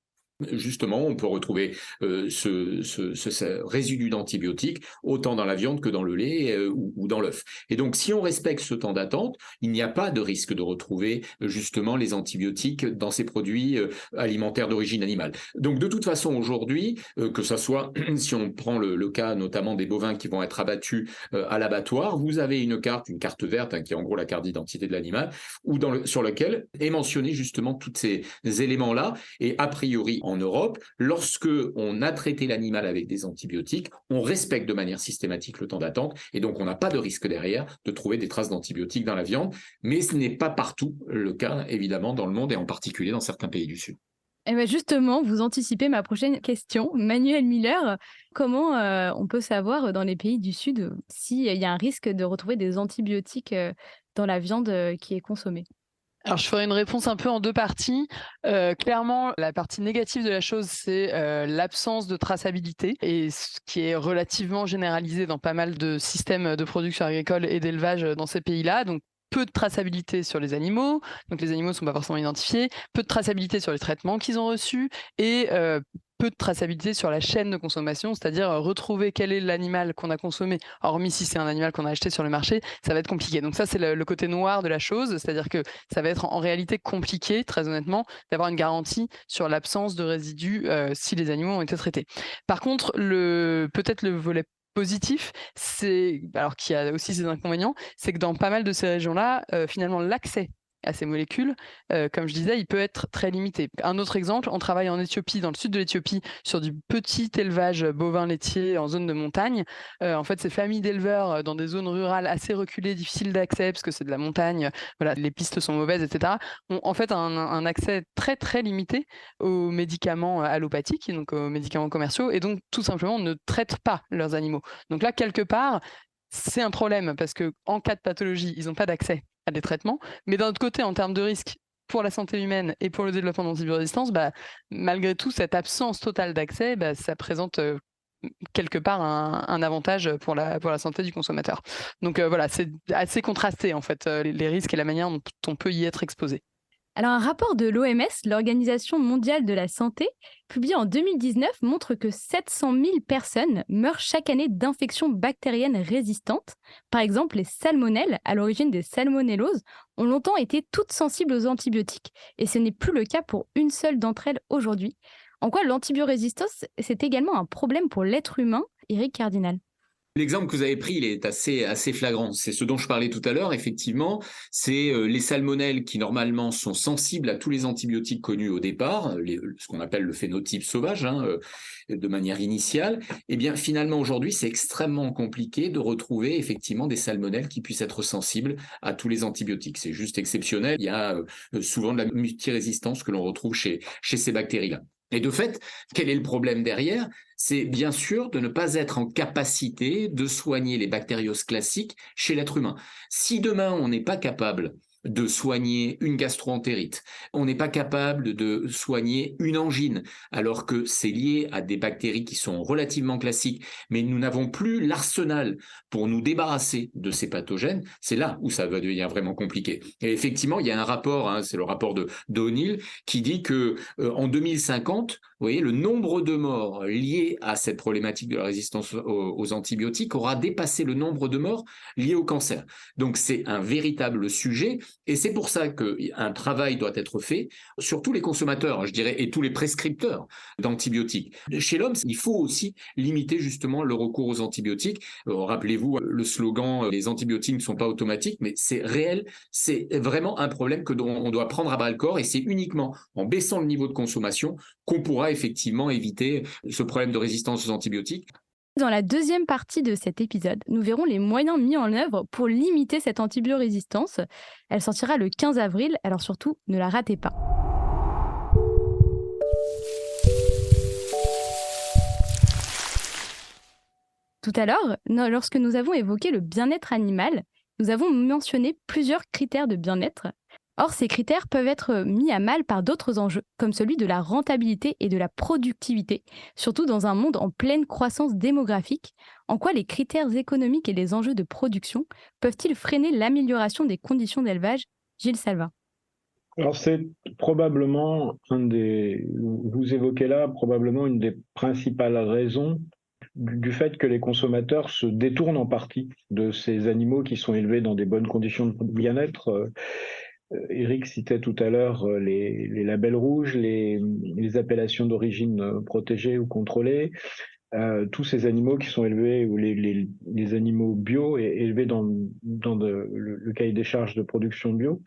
Justement, on peut retrouver ce résidu d'antibiotiques autant dans la viande que dans le lait ou dans l'œuf. Et donc, si on respecte ce temps d'attente, il n'y a pas de risque de retrouver justement les antibiotiques dans ces produits alimentaires d'origine animale. Donc, de toute façon, aujourd'hui, que ce soit, si on prend le cas notamment des bovins qui vont être abattus à l'abattoir, vous avez une carte verte, qui est en gros la carte d'identité de l'animal, sur laquelle est mentionné justement tous ces éléments-là. Et a priori, en Europe, lorsque on a traité l'animal avec des antibiotiques, on respecte de manière systématique le temps d'attente et donc on n'a pas de risque derrière de trouver des traces d'antibiotiques dans la viande, mais ce n'est pas partout le cas, évidemment, dans le monde et en particulier dans certains pays du Sud. Et bien justement, vous anticipez ma prochaine question. Manuel Miller, comment on peut savoir dans les pays du Sud s'il y a un risque de retrouver des antibiotiques dans la viande qui est consommée? Alors, je ferai une réponse un peu en deux parties. Clairement, la partie négative de la chose, c'est l'absence de traçabilité, et ce qui est relativement généralisé dans pas mal de systèmes de production agricole et d'élevage dans ces pays-là. Donc, peu de traçabilité sur les animaux, donc les animaux ne sont pas forcément identifiés, peu de traçabilité sur les traitements qu'ils ont reçus, et peu de traçabilité sur la chaîne de consommation, c'est-à-dire retrouver quel est l'animal qu'on a consommé, hormis si c'est un animal qu'on a acheté sur le marché, ça va être compliqué. Donc ça, c'est le côté noir de la chose, c'est-à-dire que ça va être en réalité compliqué, très honnêtement, d'avoir une garantie sur l'absence de résidus si les animaux ont été traités. Par contre, peut-être le volet positif, alors qu'il y a aussi ses inconvénients, c'est que dans pas mal de ces régions-là, finalement, l'accès à ces molécules, comme je disais, il peut être très limité. Un autre exemple, on travaille en Éthiopie, dans le sud de l'Éthiopie, sur du petit élevage bovin laitier en zone de montagne. En fait, ces familles d'éleveurs dans des zones rurales assez reculées, difficiles d'accès, parce que c'est de la montagne, voilà, les pistes sont mauvaises, etc., ont en fait un accès très très limité aux médicaments allopathiques, donc aux médicaments commerciaux, et donc tout simplement ne traitent pas leurs animaux. Donc là, quelque part, c'est un problème, parce qu'en cas de pathologie, ils n'ont pas d'accès à des traitements, mais d'un autre côté, en termes de risque pour la santé humaine et pour le développement d'antibiorésistance, malgré tout, cette absence totale d'accès, ça présente quelque part un avantage pour la santé du consommateur. Donc voilà, c'est assez contrasté en fait, les risques et la manière dont on peut y être exposé. Alors, un rapport de l'OMS, l'Organisation mondiale de la santé, publié en 2019, montre que 700 000 personnes meurent chaque année d'infections bactériennes résistantes. Par exemple, les salmonelles, à l'origine des salmonelloses, ont longtemps été toutes sensibles aux antibiotiques. Et ce n'est plus le cas pour une seule d'entre elles aujourd'hui. En quoi l'antibiorésistance, c'est également un problème pour l'être humain, Eric Cardinal? L'exemple que vous avez pris, il est assez flagrant. C'est ce dont je parlais tout à l'heure, effectivement. C'est les salmonelles qui, normalement, sont sensibles à tous les antibiotiques connus au départ, ce qu'on appelle le phénotype sauvage, de manière initiale. Eh bien, finalement, aujourd'hui, c'est extrêmement compliqué de retrouver, effectivement, des salmonelles qui puissent être sensibles à tous les antibiotiques. C'est juste exceptionnel. Il y a souvent de la multirésistance que l'on retrouve chez ces bactéries-là. Et de fait, quel est le problème derrière? C'est bien sûr de ne pas être en capacité de soigner les bactérioses classiques chez l'être humain. Si demain, on n'est pas capable de soigner une gastroentérite, on n'est pas capable de soigner une angine, alors que c'est lié à des bactéries qui sont relativement classiques, mais nous n'avons plus l'arsenal pour nous débarrasser de ces pathogènes, c'est là où ça va devenir vraiment compliqué. Et effectivement, il y a un rapport, c'est le rapport d'O'Neill, qui dit que en 2050, vous voyez, le nombre de morts liés à cette problématique de la résistance aux antibiotiques aura dépassé le nombre de morts liés au cancer. Donc c'est un véritable sujet. Et c'est pour ça qu'un travail doit être fait sur tous les consommateurs, je dirais, et tous les prescripteurs d'antibiotiques. Chez l'homme, il faut aussi limiter justement le recours aux antibiotiques. Rappelez-vous le slogan « les antibiotiques ne sont pas automatiques », mais c'est réel, c'est vraiment un problème que on doit prendre à bras-le-corps, et c'est uniquement en baissant le niveau de consommation qu'on pourra effectivement éviter ce problème de résistance aux antibiotiques. Dans la deuxième partie de cet épisode, nous verrons les moyens mis en œuvre pour limiter cette antibiorésistance. Elle sortira le 15 avril, alors surtout, ne la ratez pas. Tout à l'heure, lorsque nous avons évoqué le bien-être animal, nous avons mentionné plusieurs critères de bien-être. Or, ces critères peuvent être mis à mal par d'autres enjeux, comme celui de la rentabilité et de la productivité, surtout dans un monde en pleine croissance démographique. En quoi les critères économiques et les enjeux de production peuvent-ils freiner l'amélioration des conditions d'élevage? Gilles Salva. Alors c'est probablement vous évoquez là probablement une des principales raisons du fait que les consommateurs se détournent en partie de ces animaux qui sont élevés dans des bonnes conditions de bien-être. Eric citait tout à l'heure les labels rouges, les appellations d'origine protégée ou contrôlée, tous ces animaux qui sont élevés, ou les animaux bio élevés dans le cahier des charges de production bio.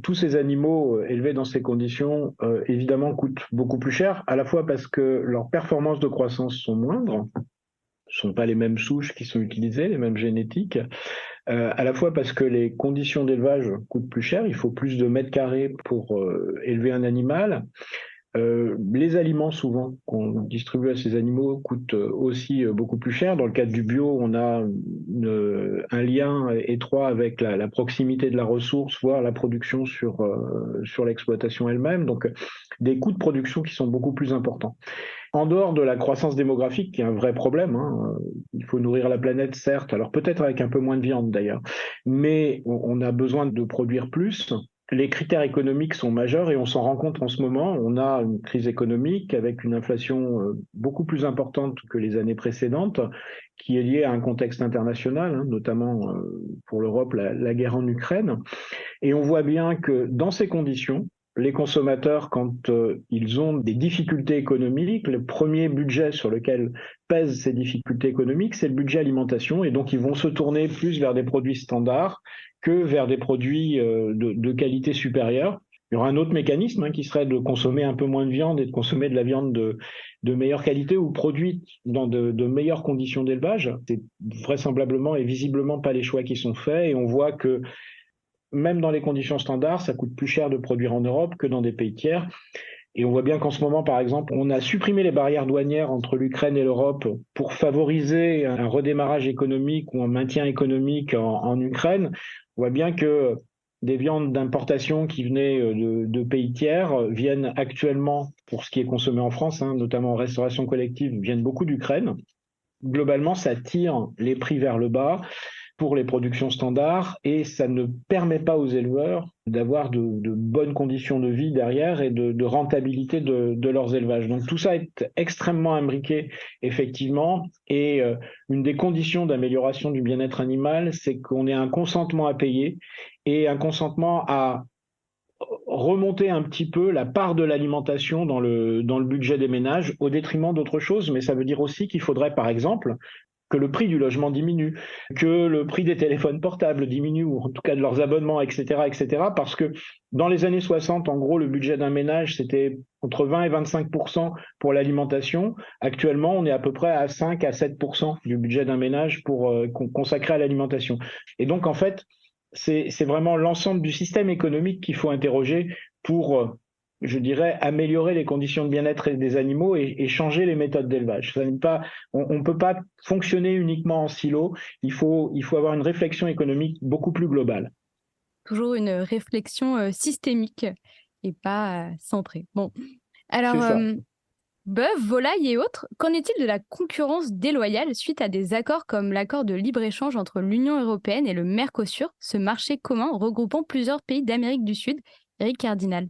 Tous ces animaux élevés dans ces conditions, évidemment, coûtent beaucoup plus cher, à la fois parce que leurs performances de croissance sont moindres, ce ne sont pas les mêmes souches qui sont utilisées, les mêmes génétiques, à la fois parce que les conditions d'élevage coûtent plus cher, il faut plus de mètres carrés pour élever un animal. Les aliments souvent qu'on distribue à ces animaux coûtent aussi beaucoup plus cher. Dans le cadre du bio, on a un lien étroit avec la proximité de la ressource, voire la production sur l'exploitation elle-même. Donc des coûts de production qui sont beaucoup plus importants. En dehors de la croissance démographique, qui est un vrai problème, il faut nourrir la planète, certes, alors peut-être avec un peu moins de viande d'ailleurs, mais on a besoin de produire plus. Les critères économiques sont majeurs et on s'en rend compte en ce moment. On a une crise économique avec une inflation beaucoup plus importante que les années précédentes, qui est liée à un contexte international, notamment pour l'Europe, la guerre en Ukraine. Et on voit bien que dans ces conditions, les consommateurs, quand ils ont des difficultés économiques, le premier budget sur lequel pèsent ces difficultés économiques, c'est le budget alimentation, et donc ils vont se tourner plus vers des produits standards que vers des produits de qualité supérieure. Il y aura un autre mécanisme qui serait de consommer un peu moins de viande et de consommer de la viande de meilleure qualité ou produite dans de meilleures conditions d'élevage. C'est vraisemblablement et visiblement pas les choix qui sont faits, et on voit que même dans les conditions standards, ça coûte plus cher de produire en Europe que dans des pays tiers. Et on voit bien qu'en ce moment, par exemple, on a supprimé les barrières douanières entre l'Ukraine et l'Europe pour favoriser un redémarrage économique ou un maintien économique en Ukraine. On voit bien que des viandes d'importation qui venaient de pays tiers viennent actuellement, pour ce qui est consommé en France, notamment en restauration collective, viennent beaucoup d'Ukraine. Globalement, ça tire les prix vers le bas pour les productions standards, et ça ne permet pas aux éleveurs d'avoir de bonnes conditions de vie derrière et de rentabilité de leurs élevages. Donc tout ça est extrêmement imbriqué, effectivement, et une des conditions d'amélioration du bien-être animal, c'est qu'on ait un consentement à payer et un consentement à remonter un petit peu la part de l'alimentation dans le budget des ménages au détriment d'autres choses, mais ça veut dire aussi qu'il faudrait, par exemple, que le prix du logement diminue, que le prix des téléphones portables diminue, ou en tout cas de leurs abonnements, etc., parce que dans les années 60, en gros, le budget d'un ménage, c'était entre 20 et 25% pour l'alimentation. Actuellement, on est à peu près à 5 à 7% du budget d'un ménage pour consacré à l'alimentation. Et donc, en fait, c'est vraiment l'ensemble du système économique qu'il faut interroger pour je dirais, améliorer les conditions de bien-être des animaux et changer les méthodes d'élevage. On ne peut pas fonctionner uniquement en silo, il faut avoir une réflexion économique beaucoup plus globale. Toujours une réflexion systémique et pas centrée. Bon, alors, bœuf, volaille et autres, qu'en est-il de la concurrence déloyale suite à des accords comme l'accord de libre-échange entre l'Union européenne et le Mercosur, ce marché commun regroupant plusieurs pays d'Amérique du Sud? Eric Cardinal.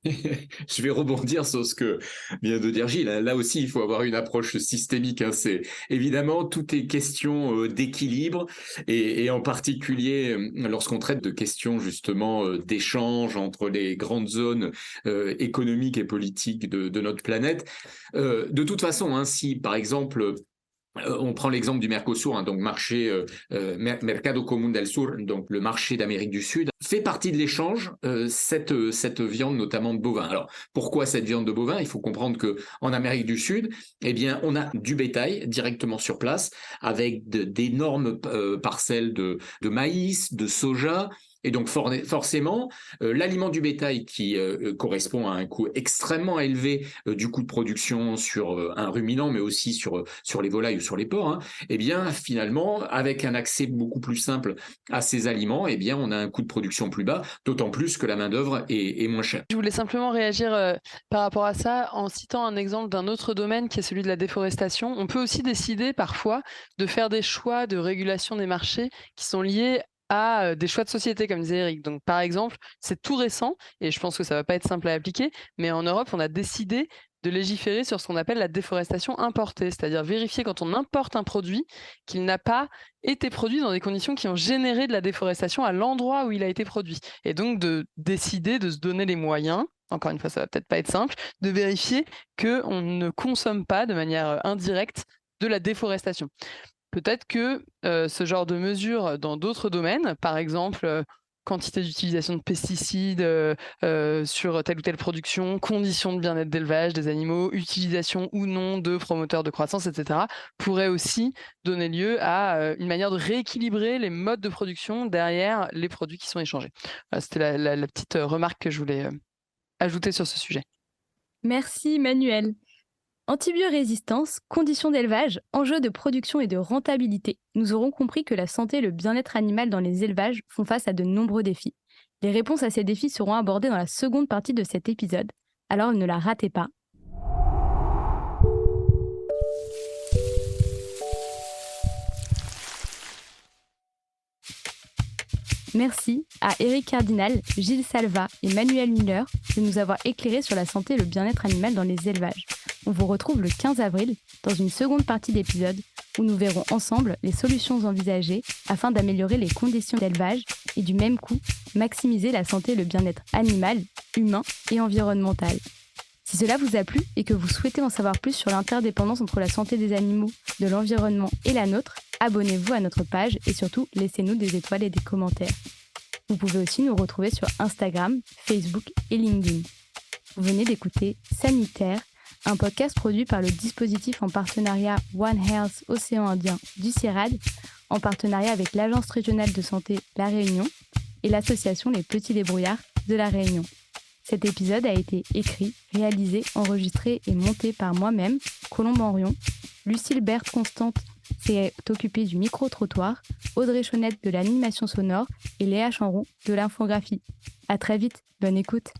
Je vais rebondir sur ce que vient de dire Gilles. Là aussi, il faut avoir une approche systémique. C'est évidemment, tout est question d'équilibre et en particulier lorsqu'on traite de questions justement d'échange entre les grandes zones économiques et politiques de notre planète. De toute façon, si par exemple on prend l'exemple du Mercosur, donc marché Mercado Común del Sur, donc le marché d'Amérique du Sud, fait partie de l'échange cette viande notamment de bovin. Alors pourquoi cette viande de bovin? Il faut comprendre que en Amérique du Sud, eh bien on a du bétail directement sur place avec d'énormes parcelles de maïs, de soja. Et donc forcément, l'aliment du bétail qui correspond à un coût extrêmement élevé du coût de production sur un ruminant, mais aussi sur les volailles ou sur les porcs, eh bien finalement, avec un accès beaucoup plus simple à ces aliments, eh bien on a un coût de production plus bas, d'autant plus que la main-d'œuvre est moins chère. Je voulais simplement réagir par rapport à ça en citant un exemple d'un autre domaine qui est celui de la déforestation. On peut aussi décider parfois de faire des choix de régulation des marchés qui sont liés à des choix de société, comme disait Eric. Donc, par exemple, c'est tout récent, et je pense que ça ne va pas être simple à appliquer, mais en Europe, on a décidé de légiférer sur ce qu'on appelle la déforestation importée, c'est-à-dire vérifier quand on importe un produit qu'il n'a pas été produit dans des conditions qui ont généré de la déforestation à l'endroit où il a été produit. Et donc de décider de se donner les moyens, encore une fois ça va peut-être pas être simple, de vérifier qu'on ne consomme pas de manière indirecte de la déforestation. Peut-être que ce genre de mesures dans d'autres domaines, par exemple quantité d'utilisation de pesticides sur telle ou telle production, conditions de bien-être d'élevage des animaux, utilisation ou non de promoteurs de croissance, etc., pourrait aussi donner lieu à une manière de rééquilibrer les modes de production derrière les produits qui sont échangés. C'était la petite remarque que je voulais ajouter sur ce sujet. Merci Manuel. Antibiorésistance, conditions d'élevage, enjeux de production et de rentabilité. Nous aurons compris que la santé et le bien-être animal dans les élevages font face à de nombreux défis. Les réponses à ces défis seront abordées dans la seconde partie de cet épisode, alors ne la ratez pas. Merci à Eric Cardinal, Gilles Salva et Manuel Müller de nous avoir éclairés sur la santé et le bien-être animal dans les élevages. On vous retrouve le 15 avril dans une seconde partie d'épisode où nous verrons ensemble les solutions envisagées afin d'améliorer les conditions d'élevage et du même coup maximiser la santé et le bien-être animal, humain et environnemental. Si cela vous a plu et que vous souhaitez en savoir plus sur l'interdépendance entre la santé des animaux, de l'environnement et la nôtre, abonnez-vous à notre page et surtout laissez-nous des étoiles et des commentaires. Vous pouvez aussi nous retrouver sur Instagram, Facebook et LinkedIn. Vous venez d'écouter Sanitaire, un podcast produit par le dispositif en partenariat One Health Océan Indien du CIRAD, en partenariat avec l'Agence régionale de santé La Réunion et l'association Les Petits Débrouillards de La Réunion. Cet épisode a été écrit, réalisé, enregistré et monté par moi-même, Colombe Henrion. Lucille Berthe-Constante s'est occupée du micro-trottoir, Audrey Chaunette de l'animation sonore et Léa Chanron de l'infographie. À très vite, bonne écoute.